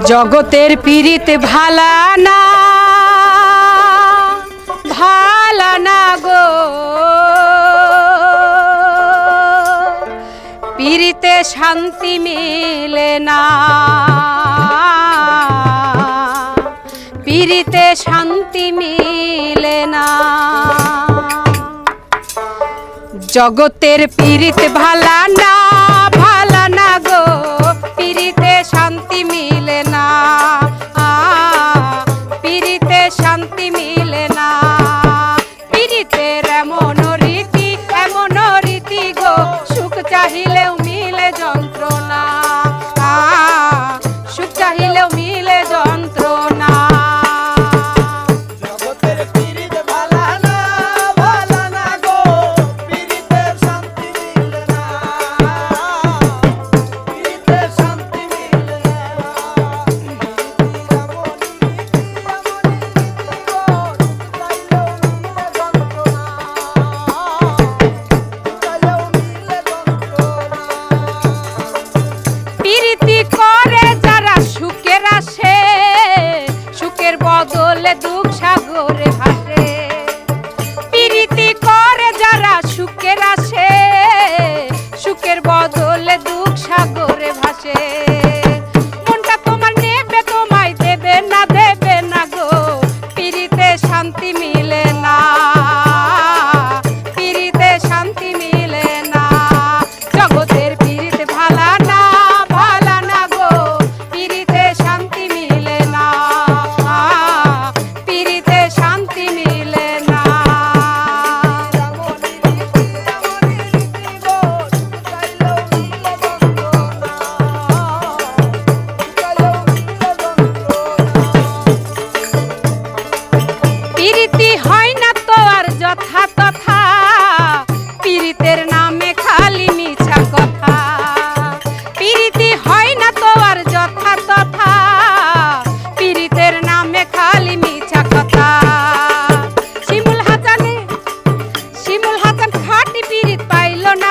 জগতের পীড়িত ভালা না, ভালা না গো, পীড়িতে শান্তি মিলে না, পীড়িতে শান্তি মিলে না। জগতের পীড়িত ভালা না, ভালা না গো, পীড়িতে শান্তি মিলে না, পীড়িতে শান্তি মিলে না। পীড়িতের এমন রীতি গো, সুখ চাহিলেও মিলে যন্ত্রণা, সুখ চাহিলেও মিলে যন্ত্রণা। বদলে দুঃখ সাগরে ভাসে, প্রীতি করে যারা সুখের আসে, সুখের বদলে দুঃখ সাগরে ভাসে। মনটা তোমার নেবে, তোমায় দেবে না গো, প্রীতিতে শান্তি মিলে না, প্রীতিতে শান্তি মিলে না। জগতের প্রীত ভালা না, ভালা না গো, প্রীতিতে শান্তি মিলে না, শান্তি মিলে না। প্রীতি হয় না তো আর যথা তথা, প্রীতের নামে খালি মিছা কথা। প্রীতি হয় না তো আর যথা তথা, প্রীতের নামে খালি মিছা কথা। শিমুল হাসান খাঁটি প্রীত পাইল না।